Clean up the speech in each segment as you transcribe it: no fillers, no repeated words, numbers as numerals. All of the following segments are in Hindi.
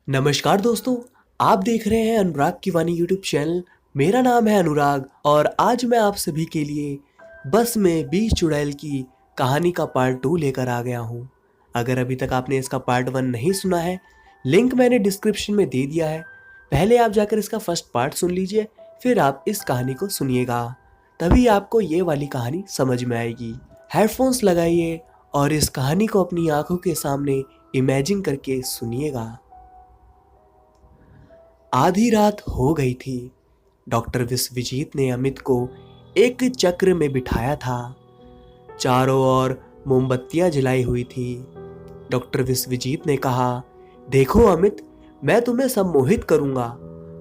नमस्कार दोस्तों। आप देख रहे हैं अनुराग की वाणी यूट्यूब चैनल। मेरा नाम है अनुराग और आज मैं आप सभी के लिए बस में 20 चुड़ैल की कहानी का पार्ट 2 लेकर आ गया हूँ। अगर अभी तक आपने इसका पार्ट 1 नहीं सुना है, लिंक मैंने डिस्क्रिप्शन में दे दिया है। पहले आप जाकर इसका फर्स्ट पार्ट सुन लीजिए, फिर आप इस कहानी को सुनिएगा। तभी आपको ये वाली कहानी समझ में आएगी। हेडफोन्स लगाइए और इस कहानी को अपनी आंखों के सामने इमेजिन करके सुनिएगा। आधी रात हो गई थी। डॉक्टर विश्वजीत ने अमित को एक चक्र में बिठाया था। चारों ओर मोमबत्तियां जलाई हुई थी। डॉक्टर विश्वजीत ने कहा, देखो अमित, मैं तुम्हें सम्मोहित करूंगा।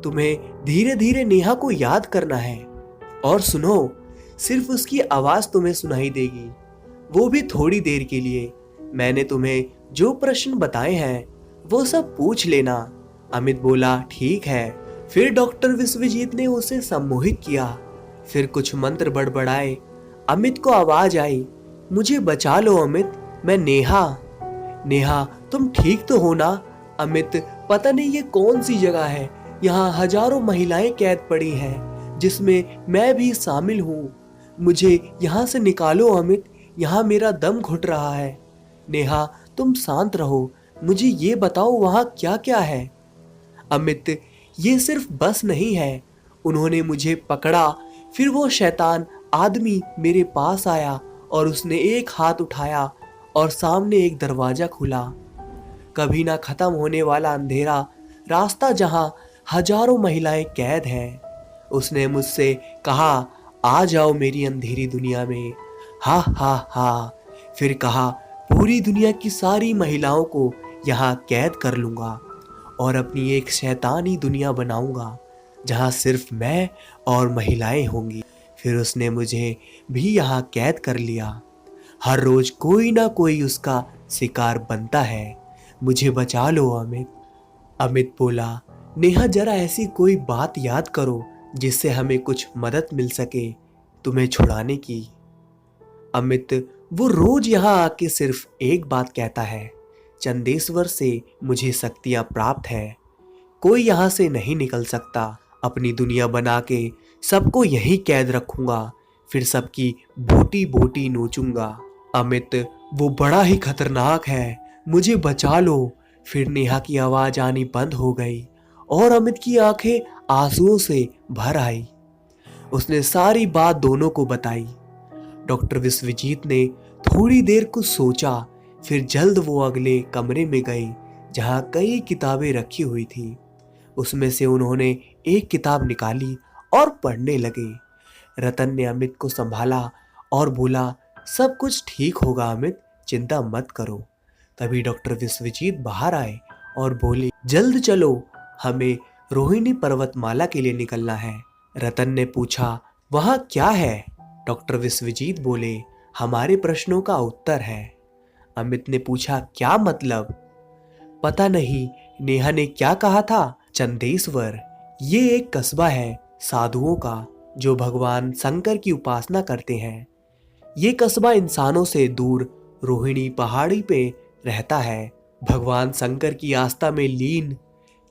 तुम्हें धीरे धीरे नेहा को याद करना है। और सुनो, सिर्फ उसकी आवाज तुम्हें सुनाई देगी, वो भी थोड़ी देर के लिए। मैंने तुम्हें जो प्रश्न बताए हैं वो सब पूछ लेना। अमित बोला, ठीक है। फिर डॉक्टर विश्वजीत ने उसे सम्मोहित किया। फिर कुछ मंत्र बड़बड़ाए। अमित को आवाज आई, मुझे बचा लो अमित, मैं नेहा। नेहा, तुम ठीक तो हो ना? अमित, पता नहीं ये कौन सी जगह है, यहाँ हजारों महिलाएं कैद पड़ी हैं, जिसमें मैं भी शामिल हूँ। मुझे यहाँ से निकालो अमित, यहाँ मेरा दम घुट रहा है। नेहा, तुम शांत रहो, मुझे ये बताओ वहाँ क्या क्या है। अमित, ये सिर्फ बस नहीं है। उन्होंने मुझे पकड़ा, फिर वो शैतान आदमी मेरे पास आया और उसने एक हाथ उठाया और सामने एक दरवाजा खुला। कभी ना खत्म होने वाला अंधेरा रास्ता जहां हजारों महिलाएं कैद हैं। उसने मुझसे कहा, आ जाओ मेरी अंधेरी दुनिया में। हा हा हा। फिर कहा, पूरी दुनिया की सारी महिलाओं को यहाँ कैद कर लूंगा और अपनी एक शैतानी दुनिया बनाऊंगा जहां सिर्फ मैं और महिलाएं होंगी। फिर उसने मुझे भी यहाँ कैद कर लिया। हर रोज कोई ना कोई उसका शिकार बनता है। मुझे बचा लो अमित। अमित बोला, नेहा, जरा ऐसी कोई बात याद करो जिससे हमें कुछ मदद मिल सके तुम्हें छुड़ाने की। अमित, वो रोज यहाँ आके सिर्फ एक बात कहता है, चंदेश्वर से मुझे शक्तियां प्राप्त है, कोई यहाँ से नहीं निकल सकता। अपनी दुनिया बना के सबको यहीं कैद रखूंगा, फिर सबकी बोटी बोटी नोचूंगा। अमित, वो बड़ा ही खतरनाक है, मुझे बचा लो। फिर नेहा की आवाज आनी बंद हो गई और अमित की आंखें आंसुओं से भर आई। उसने सारी बात दोनों को बताई। डॉक्टर विश्वजीत ने थोड़ी देर कुछ सोचा, फिर जल्द वो अगले कमरे में गए जहां कई किताबें रखी हुई थी। उसमें से उन्होंने एक किताब निकाली और पढ़ने लगे। रतन ने अमित को संभाला और बोला, सब कुछ ठीक होगा अमित, चिंता मत करो। तभी डॉक्टर विश्वजीत बाहर आए और बोले, जल्द चलो, हमें रोहिणी पर्वतमाला के लिए निकलना है। रतन ने पूछा, वहां क्या है? डॉक्टर विश्वजीत बोले, हमारे प्रश्नों का उत्तर है। अमित ने पूछा, क्या मतलब? पता नहीं, नेहा ने क्या कहा था? चंदेश्वर, ये एक कस्बा है साधुओं का जो भगवान शंकर की उपासना करते हैं। ये कस्बा इंसानों से दूर रोहिणी पहाड़ी पे रहता है। भगवान शंकर की आस्था में लीन।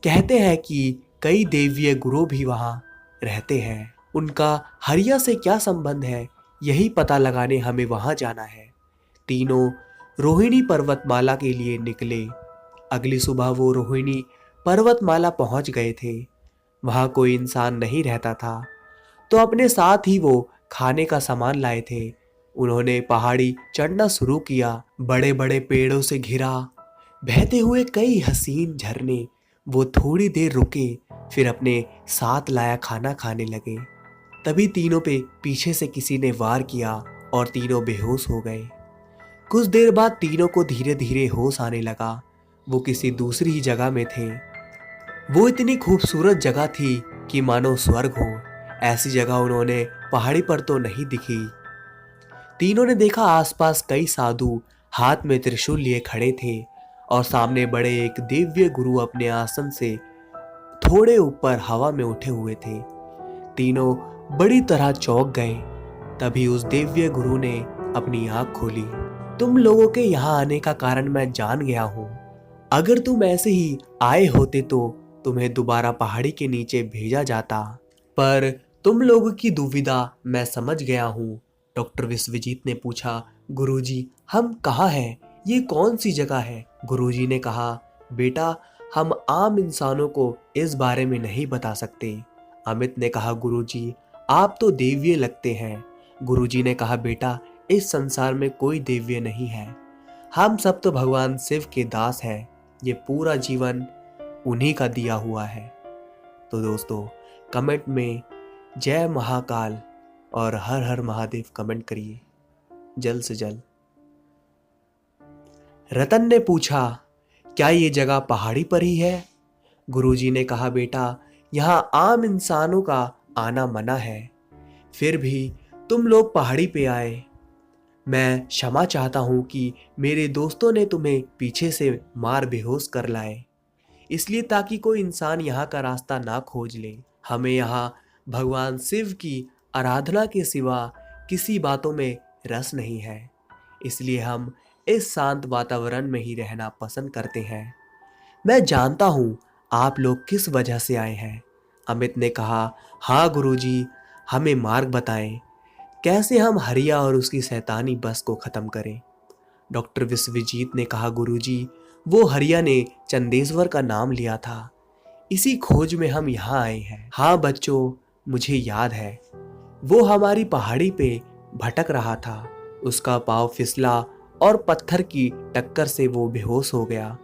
कहते हैं कि कई देवीय गुरु भी वहां रहते हैं। उनका हरिया से क्या संबंध है, यही पता लगाने हमें वहां जाना है। तीनों रोहिणी पर्वतमाला के लिए निकले। अगली सुबह वो रोहिणी पर्वतमाला पहुंच गए थे। वहां कोई इंसान नहीं रहता था, तो अपने साथ ही वो खाने का सामान लाए थे। उन्होंने पहाड़ी चढ़ना शुरू किया। बड़े बड़े पेड़ों से घिरा, बहते हुए कई हसीन झरने। वो थोड़ी देर रुके, फिर अपने साथ लाया खाना खाने लगे। तभी तीनों पे पीछे से किसी ने वार किया और तीनों बेहोश हो गए। कुछ देर बाद तीनों को धीरे धीरे होश आने लगा। वो किसी दूसरी ही जगह में थे। वो इतनी खूबसूरत जगह थी कि मानो स्वर्ग हो। ऐसी जगह उन्होंने पहाड़ी पर तो नहीं दिखी। तीनों ने देखा आसपास कई साधु हाथ में त्रिशूल लिए खड़े थे और सामने बड़े एक दिव्य गुरु अपने आसन से थोड़े ऊपर हवा में उठे हुए थे। तीनों बड़ी तरह चौंक गए। तभी उस दिव्य गुरु ने अपनी आंख खोली। तुम लोगों के यहाँ आने का कारण मैं जान गया हूँ। अगर तुम ऐसे ही आए होते तो तुम्हें दोबारा पहाड़ी के नीचे भेजा जाता, पर तुम लोगों की दुविधा मैं समझ गया हूँ। डॉक्टर विश्वजीत ने पूछा, गुरुजी हम कहाँ हैं? ये कौन सी जगह है? गुरुजी ने कहा, बेटा हम आम इंसानों को इस बारे में नहीं बता सकते। अमित ने कहा, गुरुजी आप तो देवीय लगते हैं। गुरुजी ने कहा, बेटा इस संसार में कोई देवीय नहीं है, हम सब तो भगवान शिव के दास हैं। ये पूरा जीवन उन्हीं का दिया हुआ है। तो दोस्तों कमेंट में जय महाकाल और हर हर महादेव कमेंट करिए जल्द से जल्द। रतन ने पूछा, क्या ये जगह पहाड़ी पर ही है? गुरुजी ने कहा, बेटा यहाँ आम इंसानों का आना मना है, फिर भी तुम लोग पहाड़ी पे आए। मैं क्षमा चाहता हूँ कि मेरे दोस्तों ने तुम्हें पीछे से मार बेहोश कर लाए, इसलिए ताकि कोई इंसान यहाँ का रास्ता ना खोज ले। हमें यहाँ भगवान शिव की आराधना के सिवा किसी बातों में रस नहीं है, इसलिए हम इस शांत वातावरण में ही रहना पसंद करते हैं। मैं जानता हूँ आप लोग किस वजह से आए हैं। अमित ने कहा, हाँ गुरुजी हमें मार्ग बताएं, कैसे हम हरिया और उसकी शैतानी बस को खत्म करें। डॉक्टर विश्वजीत ने कहा, गुरुजी वो हरिया ने चंदेश्वर का नाम लिया था, इसी खोज में हम यहाँ आए हैं। हाँ बच्चों मुझे याद है, वो हमारी पहाड़ी पे भटक रहा था, उसका पाँव फिसला और पत्थर की टक्कर से वो बेहोश हो गया,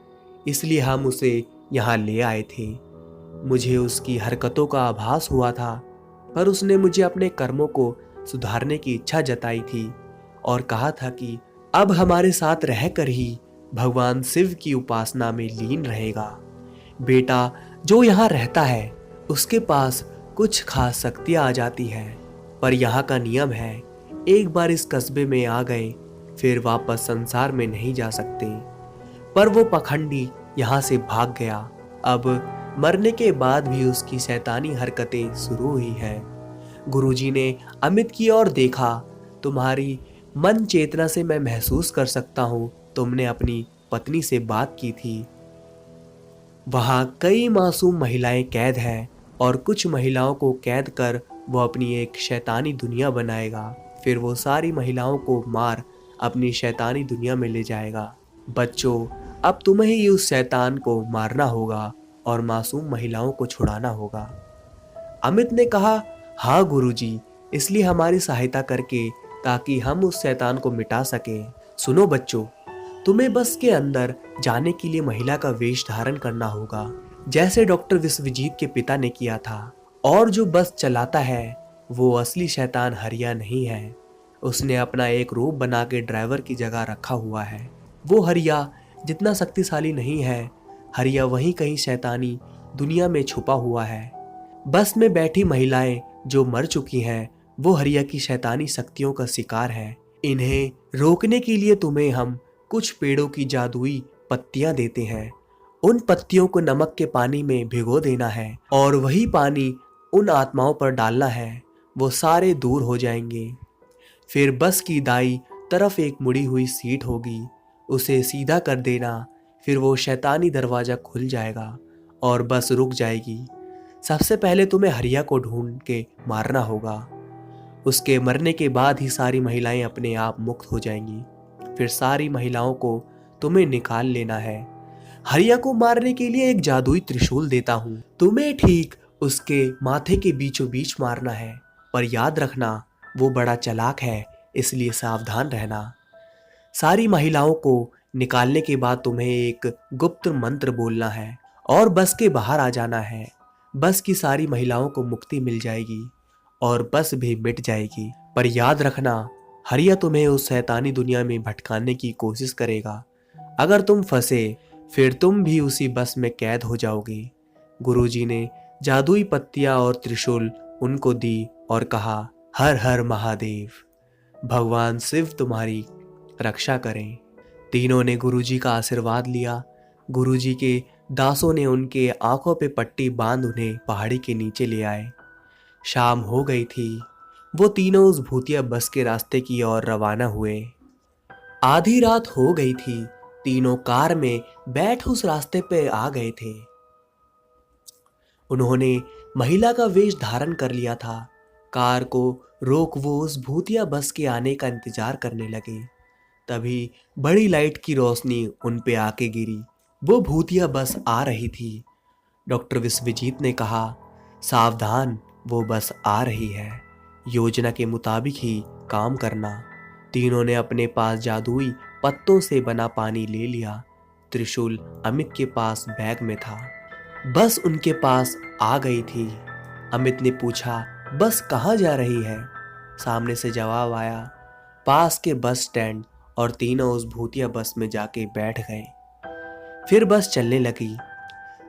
इसलिए हम उसे यहाँ ले आए थे। मुझे उसकी हरकतों का आभास हुआ था, पर उसने मुझे अपने कर्मों को सुधारने की इच्छा जताई थी और कहा था कि अब हमारे साथ रहकर ही भगवान शिव की उपासना में लीन रहेगा। बेटा जो यहाँ रहता है उसके पास कुछ खास शक्तियाँ आ जाती हैं, पर यहाँ का नियम है एक बार इस कस्बे में आ गए फिर वापस संसार में नहीं जा सकते। पर वो पखंडी यहाँ से भाग गया, अब मरने के बाद भी उसकी शैतानी हरकतें शुरू हुई हैं। गुरुजी ने अमित की ओर देखा, तुम्हारी मन चेतना से मैं महसूस कर सकता हूँ तुमने अपनी पत्नी से बात की थी। वहाँ कई मासूम महिलाएं कैद हैं और कुछ महिलाओं को कैद कर वो अपनी एक शैतानी दुनिया बनाएगा, फिर वो सारी महिलाओं को मार अपनी शैतानी दुनिया में ले जाएगा। बच्चों अब तुम्हें ही उस शैतान को मारना होगा और मासूम महिलाओं को छुड़ाना होगा। अमित ने कहा, हाँ गुरुजी, इसलिए हमारी सहायता करके ताकि हम उस शैतान को मिटा सकें। सुनो बच्चों, तुम्हें बस के अंदर जाने के लिए महिला का वेश धारण करना होगा, जैसे डॉक्टर विश्वजीत के पिता ने किया था। और जो बस चलाता है वो असली शैतान हरिया नहीं है, उसने अपना एक रूप बना के ड्राइवर की जगह रखा हुआ है। वो हरिया जितना शक्तिशाली नहीं है, हरिया वहीं कहीं शैतानी दुनिया में छुपा हुआ है। बस में बैठी महिलाएं जो मर चुकी हैं वो हरिया की शैतानी शक्तियों का शिकार है। इन्हें रोकने के लिए तुम्हें हम कुछ पेड़ों की जादुई पत्तियां देते हैं। उन पत्तियों को नमक के पानी में भिगो देना है और वही पानी उन आत्माओं पर डालना है, वो सारे दूर हो जाएंगे। फिर बस की दाई तरफ एक मुड़ी हुई सीट होगी, उसे सीधा कर देना, फिर वो शैतानी दरवाजा खुल जाएगा और बस रुक जाएगी। सबसे पहले तुम्हें हरिया को ढूंढ के मारना होगा, उसके मरने के बाद ही सारी महिलाएं अपने आप मुक्त हो जाएंगी। फिर सारी महिलाओं को तुम्हें निकाल लेना है। हरिया को मारने के लिए एक जादुई त्रिशूल देता हूँ, तुम्हें ठीक उसके माथे के बीचों बीच मारना है, पर याद रखना वो बड़ा चालाक है, इसलिए सावधान रहना। सारी महिलाओं को निकालने के बाद तुम्हें एक गुप्त मंत्र बोलना है और बस के बाहर आ जाना है। बस की सारी महिलाओं को मुक्ति मिल जाएगी और बस भी मिट जाएगी। पर याद रखना हरिया तुम्हें उस शैतानी दुनिया में भटकाने की कोशिश करेगा। अगर तुम फंसे फिर तुम भी उसी बस में कैद हो जाओगे। गुरुजी ने जादुई पत्तियां और त्रिशूल उनको दी और कहा, हर हर महादेव, भगवान शिव तुम्हारी रक्षा करें। तीनों ने गुरुजी का आशीर्वाद लिया। गुरुजी के दासों ने उनके आंखों पे पट्टी बांध उन्हें पहाड़ी के नीचे ले आए। शाम हो गई थी। वो तीनों उस भूतिया बस के रास्ते की ओर रवाना हुए। आधी रात हो गई थी तीनों कार में बैठ उस रास्ते पे आ गए थे। उन्होंने महिला का वेश धारण कर लिया था। कार को रोक वो उस भूतिया बस के आने का इंतजार करने लगे। तभी बड़ी लाइट की रोशनी उन पे आके गिरी। वो भूतिया बस आ रही थी। डॉक्टर विश्वजीत ने कहा, सावधान, वो बस आ रही है, योजना के मुताबिक ही काम करना। तीनों ने अपने पास जादुई पत्तों से बना पानी ले लिया। त्रिशूल अमित के पास बैग में था। बस उनके पास आ गई थी। अमित ने पूछा, बस कहाँ जा रही है? सामने से जवाब आया, पास के बस स्टैंड। और तीनों उस भूतिया बस में जाके बैठ गए। फिर बस चलने लगी।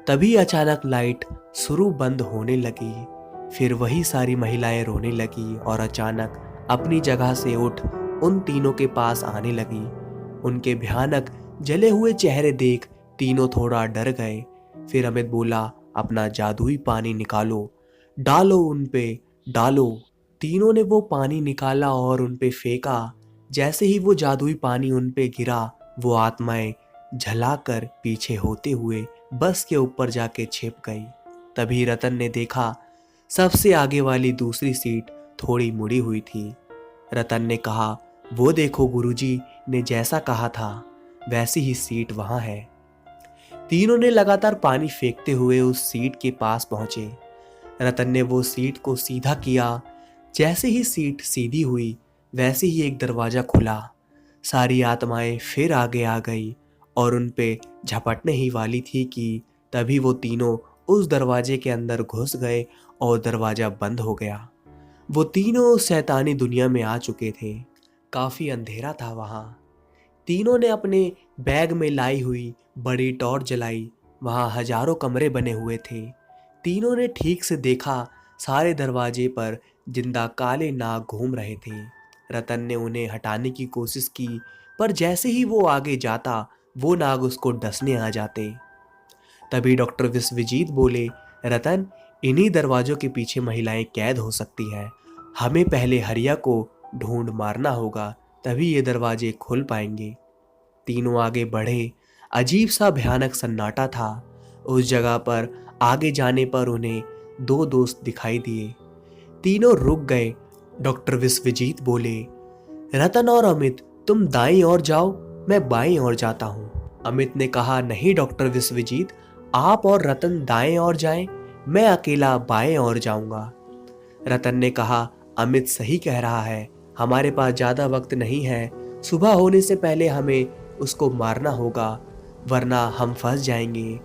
तभी अचानक लाइट शुरू बंद होने लगी। फिर वही सारी महिलाएं रोने लगी और अचानक अपनी जगह से उठ उन तीनों के पास आने लगी। उनके भयानक जले हुए चेहरे देख तीनों थोड़ा डर गए। फिर अमित बोला, अपना जादुई पानी निकालो, डालो उन पे, डालो। तीनों ने वो पानी निकाला और उन पे फेंका। जैसे ही वो जादुई पानी उन पे गिरा, वो आत्माएं झलाकर पीछे होते हुए बस के ऊपर जाके छिप गई। तभी रतन ने देखा, सबसे आगे वाली दूसरी सीट थोड़ी मुड़ी हुई थी। रतन ने कहा, वो देखो, गुरुजी ने जैसा कहा था वैसी ही सीट वहां है। तीनों ने लगातार पानी फेंकते हुए उस सीट के पास पहुंचे। रतन ने वो सीट को सीधा किया। जैसे ही सीट सीधी हुई, वैसे ही एक दरवाजा खुला। सारी आत्माएं फिर आगे आ गई और उन पे झपटने ही वाली थी कि तभी वो तीनों उस दरवाजे के अंदर घुस गए और दरवाजा बंद हो गया। वो तीनों उस शैतानी दुनिया में आ चुके थे। काफी अंधेरा था वहां। तीनों ने अपने बैग में लाई हुई बड़ी टॉर्च जलाई। वहां हजारों कमरे बने हुए थे। तीनों ने ठीक से देखा, सारे दरवाजे पर जिंदा काले नाग घूम रहे थे। रतन ने उन्हें हटाने की कोशिश की, पर जैसे ही वो आगे जाता, वो नाग उसको डसने आ जाते। तभी डॉक्टर विश्वजीत बोले, रतन, इन्हीं दरवाजों के पीछे महिलाएं कैद हो सकती हैं। हमें पहले हरिया को ढूंढ मारना होगा, तभी ये दरवाजे खुल पाएंगे। तीनों आगे बढ़े। अजीब सा भयानक सन्नाटा था। उस जगह पर आगे जाने पर उन्हें दो दोस्त दिखाई दिए। तीनों रुक गए। डॉक्टर विश्वजीत बोले, रतन और अमित, तुम दाईं ओर जाओ, मैं बाईं ओर जाता हूँ। अमित ने कहा, नहीं डॉक्टर विश्वजीत, आप और रतन दाएं ओर जाएं, मैं अकेला बाएं ओर जाऊंगा। रतन ने कहा, अमित सही कह रहा है, हमारे पास ज्यादा वक्त नहीं है। सुबह होने से पहले हमें उसको मारना होगा, वरना हम फंस जाएंगे।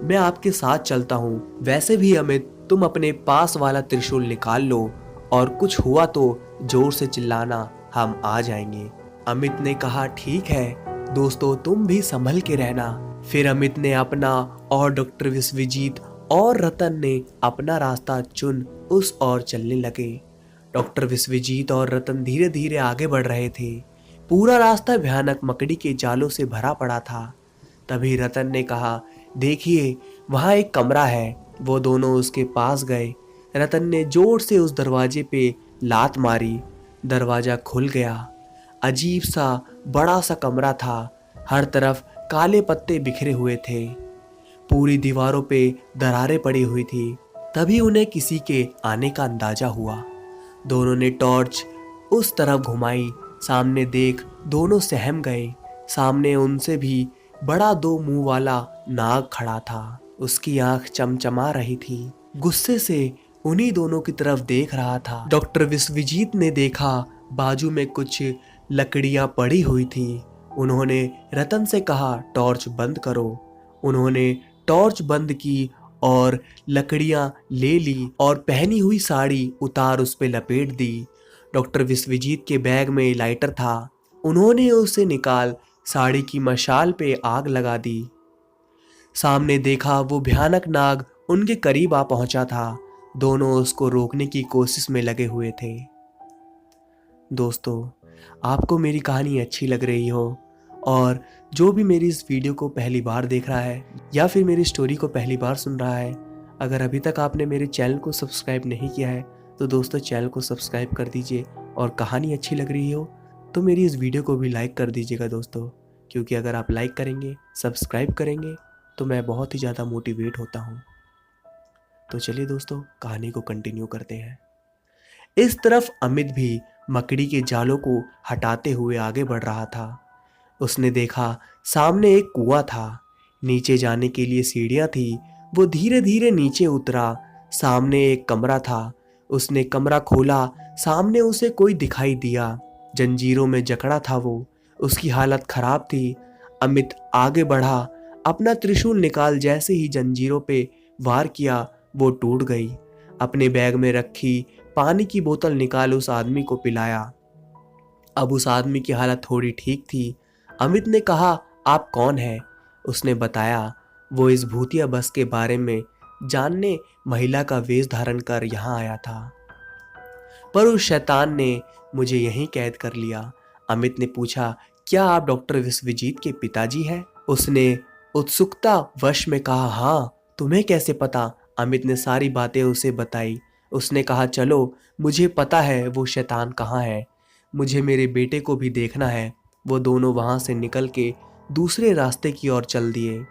मैं आपके साथ चलता हूँ। वैसे भी अमित, तुम अपने पास वाला त्रिशूल निकाल लो और कुछ हुआ तो जोर से चिल्लाना, हम आ जाएंगे। अमित ने कहा, ठीक है दोस्तों, तुम भी संभल के रहना। फिर अमित ने अपना और डॉक्टर विश्वजीत और रतन ने अपना रास्ता चुन उस ओर चलने लगे। डॉक्टर विश्वजीत और रतन धीरे धीरे आगे बढ़ रहे थे। पूरा रास्ता भयानक मकड़ी के जालों से भरा पड़ा था। तभी रतन ने कहा, देखिए वहां एक कमरा है। वो दोनों उसके पास गए। रतन ने जोर से उस दरवाजे पे लात मारी। दरवाजा खुल गया। अजीब सा बड़ा सा कमरा था। हर तरफ काले पत्ते बिखरे हुए थे। पूरी दीवारों पे दरारें पड़ी हुई थी। तभी उन्हें किसी के आने का अंदाजा हुआ। दोनों ने टॉर्च उस तरफ घुमाई। सामने देख दोनों सहम गए। सामने उनसे भी बड़ा दो मुंह वाला नाग खड़ा था। उसकी आंख चमचमा रही थी। गुस्से से उन्हीं दोनों की तरफ देख रहा था। डॉक्टर विश्वजीत ने देखा बाजू में कुछ लकड़ियां पड़ी हुई थी। उन्होंने रतन से कहा, टॉर्च बंद करो। उन्होंने टॉर्च बंद की और लकड़ियां ले ली और पहनी हुई साड़ी उतार उस पे लपेट दी। डॉक्टर विश्वजीत के बैग में लाइटर था। उन्होंने उसे निकाल साड़ी की मशाल पे आग लगा दी। सामने देखा वो भयानक नाग उनके करीब आ पहुंचा था। दोनों उसको रोकने की कोशिश में लगे हुए थे। दोस्तों, आपको मेरी कहानी अच्छी लग रही हो और जो भी मेरी इस वीडियो को पहली बार देख रहा है या फिर मेरी स्टोरी को पहली बार सुन रहा है, अगर अभी तक आपने मेरे चैनल को सब्सक्राइब नहीं किया है तो दोस्तों चैनल को सब्सक्राइब कर दीजिए और कहानी अच्छी लग रही हो तो मेरी इस वीडियो को भी लाइक कर दीजिएगा दोस्तों। क्योंकि अगर आप लाइक करेंगे, सब्सक्राइब करेंगे तो मैं बहुत ही ज़्यादा मोटिवेट होता हूँ। तो चलिए दोस्तों, कहानी को कंटिन्यू करते हैं। इस तरफ अमित भी मकड़ी के जालों को हटाते हुए आगे बढ़ रहा था। उसने देखा सामने एक कुआं था, नीचे जाने के लिए सीढ़ियां थी। वो धीरे धीरे नीचे उतरा। सामने एक कमरा था। उसने कमरा खोला। सामने उसे कोई दिखाई दिया। जंजीरों में जकड़ा था वो। उसकी हालत खराब थी। अमित आगे बढ़ा। अपना त्रिशूल निकाल जैसे ही जंजीरों पे वार किया, वो टूट गई। अपने बैग में रखी पानी की बोतल निकाल उस आदमी को पिलाया। अब उस आदमी की हालत थोड़ी ठीक थी। अमित ने कहा, आप कौन हैं? उसने बताया वो इस भूतिया बस के बारे में जानने महिला का वेश धारण कर यहाँ आया था, पर उस शैतान ने मुझे यहीं कैद कर लिया। अमित ने पूछा, क्या आप डॉक्टर विश्वजीत के पिताजी हैं? उसने उत्सुकता वश में कहा, हाँ, तुम्हें कैसे पता? अमित ने सारी बातें उसे बताई। उसने कहा, चलो, मुझे पता है वो शैतान कहाँ है। मुझे मेरे बेटे को भी देखना है। वो दोनों वहां से निकल के दूसरे रास्ते की ओर चल दिए।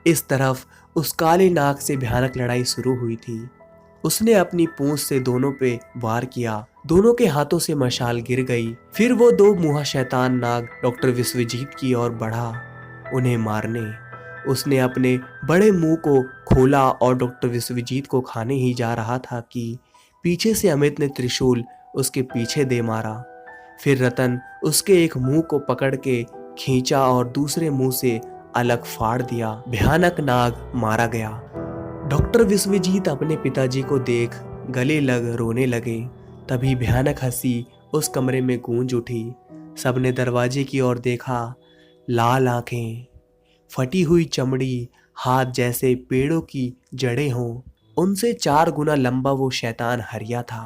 इस तरफ उस काले नाग से भयानक लड़ाई शुरू हुई थी। उसने अपनी पूंछ से दोनों पे वार किया। दोनों के हाथों से मशाल गिर गई। फिर वो दो मुंहा शैतान नाग डॉक्टर विश्वजीत की ओर बढ़ा, उन्हें मारने। उसने अपने बड़े मुंह को खोला और डॉक्टर विश्वजीत को खाने ही जा रहा था कि पीछे से अमित ने त्रिशूल उसके पीछे दे मारा। फिर रतन उसके एक मुंह को पकड़ के खींचा और दूसरे मुंह से अलग फाड़ दिया। भयानक नाग मारा गया। डॉक्टर विश्वजीत अपने पिताजी को देख गले लग रोने लगे। तभी भयानक हंसी उस कमरे में गूंज उठी। सबने दरवाजे की ओर देखा। लाल आंखें, फटी हुई चमड़ी, हाथ जैसे पेड़ों की जड़ें हों। उनसे 4 गुना लंबा वो शैतान हरिया था।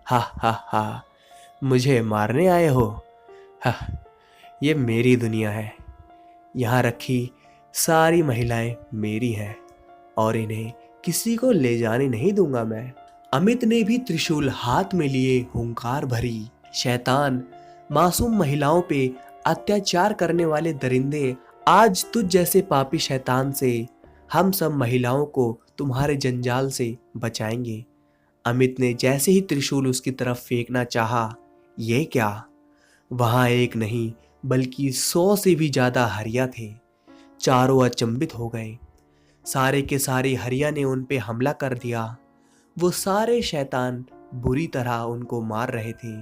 हा हा हा, मुझे मारने आए हो? हा, ये मेरी दुनिया है। यहाँ रखी सारी महिलाएं मेरी हैं और इन्हें किसी को ले जाने नहीं दूंगा मैं। अमित ने भी त्रिशूल हाथ में लिए हुंकार भरी। शैतान, मासूम महिलाओं पे अत्याचार करने वाले दरिंदे, आज तुझ जैसे पापी शैतान से हम सब महिलाओं को तुम्हारे जंजाल से बचाएंगे। अमित ने जैसे ही त्रिशूल उसकी तरफ फेंकना चाहा, ये क्या, वहां एक नहीं बल्कि 100 से भी ज्यादा हरिया थे। चारों अचंभित हो गए। सारे के सारे हरिया ने उन पे हमला कर दिया। वो सारे शैतान बुरी तरह उनको मार रहे थे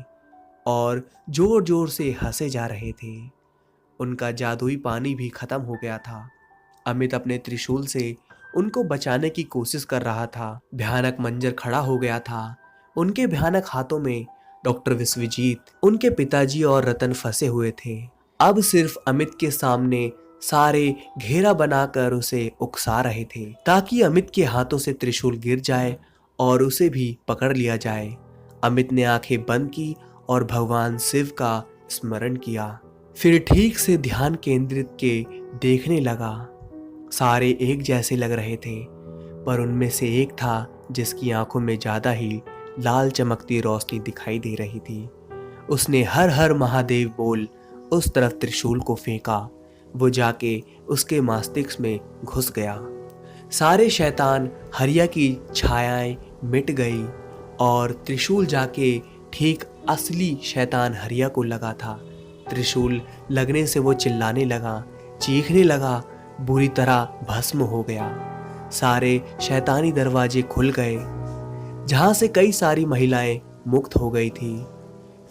और जोर जोर से हंसे जा रहे थे। उनका जादुई पानी भी खत्म हो गया था। अमित अपने त्रिशूल से उनको बचाने की कोशिश कर रहा था। भयानक मंजर खड़ा हो गया था। उनके भयानक हाथों में डॉक्टर विश्वजीत, उनके पिताजी और रतन फंसे हुए थे। अब सिर्फ अमित के सामने सारे घेरा बनाकर उसे उकसा रहे थे ताकि अमित के हाथों से त्रिशूल गिर जाए और उसे भी पकड़ लिया जाए। अमित ने आंखें बंद की और भगवान शिव का स्मरण किया। फिर ठीक से ध्यान केंद्रित के देखने लगा। सारे एक जैसे लग रहे थे, पर उनमें से एक था जिसकी आंखों में ज्यादा ही लाल चमकती रोशनी दिखाई दे रही थी। उसने हर हर महादेव बोल उस तरफ त्रिशूल को फेंका। वो जाके उसके मस्तिष्क में घुस गया। सारे शैतान हरिया की छायाएं मिट गई और त्रिशूल जाके ठीक असली शैतान हरिया को लगा था। त्रिशूल लगने से वो चिल्लाने लगा, चीखने लगा, बुरी तरह भस्म हो गया। सारे शैतानी दरवाजे खुल गए जहां से कई सारी महिलाएं मुक्त हो गई थी।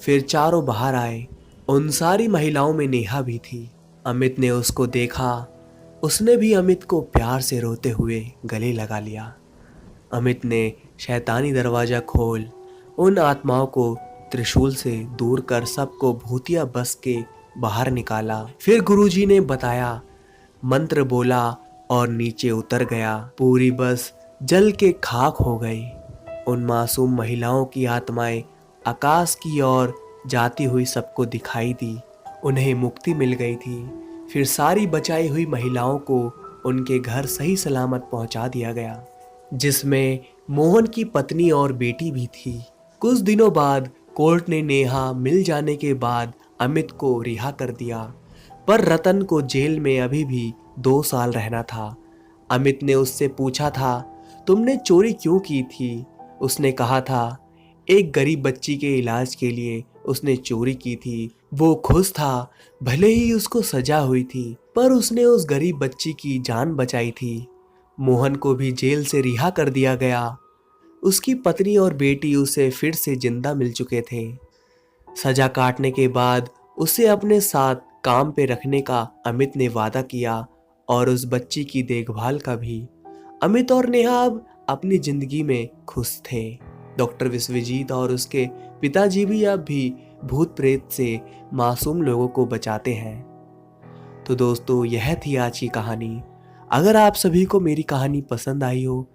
फिर चारों बाहर आए। उन सारी महिलाओं में नेहा भी थी। अमित ने उसको देखा। उसने भी अमित को प्यार से रोते हुए गले लगा लिया। अमित ने शैतानी दरवाजा खोल उन आत्माओं को त्रिशूल से दूर कर सबको भूतिया बस के बाहर निकाला। फिर गुरुजी ने बताया, मंत्र बोला और नीचे उतर गया। पूरी बस जल के खाक हो गई। उन मासूम महिलाओं की आत्माएं आकाश की ओर जाती हुई सबको दिखाई दी। उन्हें मुक्ति मिल गई थी। फिर सारी बचाई हुई महिलाओं को उनके घर सही सलामत पहुंचा दिया गया, जिसमें मोहन की पत्नी और बेटी भी थी। कुछ दिनों बाद कोर्ट ने नेहा मिल जाने के बाद अमित को रिहा कर दिया, पर रतन को जेल में अभी भी 2 साल रहना था। अमित ने उससे पूछा था, तुमने चोरी क्यों की थी? उसने कहा था, एक गरीब बच्ची के इलाज के लिए उसने चोरी की थी। वो खुश था, भले ही उसको सजा हुई थी, पर उसने उस गरीब बच्ची की जान बचाई थी। मोहन को भी जेल से रिहा कर दिया गया। उसकी पत्नी और बेटी उसे फिर से जिंदा मिल चुके थे। सजा काटने के बाद उसे अपने साथ काम पे रखने का अमित ने वादा किया और उस बच्ची की देखभाल का भी। अमित और नेहा अब अपनी जिंदगी में खुश थे। डॉक्टर विश्वजीत और उसके पिताजी भी अब भी भूत प्रेत से मासूम लोगों को बचाते हैं। तो दोस्तों, यह थी आज की कहानी। अगर आप सभी को मेरी कहानी पसंद आई हो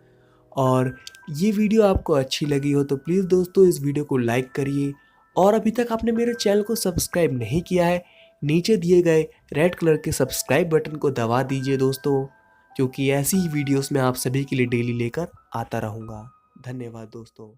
और ये वीडियो आपको अच्छी लगी हो तो प्लीज़ दोस्तों इस वीडियो को लाइक करिए, और अभी तक आपने मेरे चैनल को सब्सक्राइब नहीं किया है, नीचे दिए गए रेड कलर के सब्सक्राइब बटन को दबा दीजिए दोस्तों, क्योंकि ऐसी ही वीडियोस मैं आप सभी के लिए डेली लेकर आता रहूँगा। धन्यवाद दोस्तों।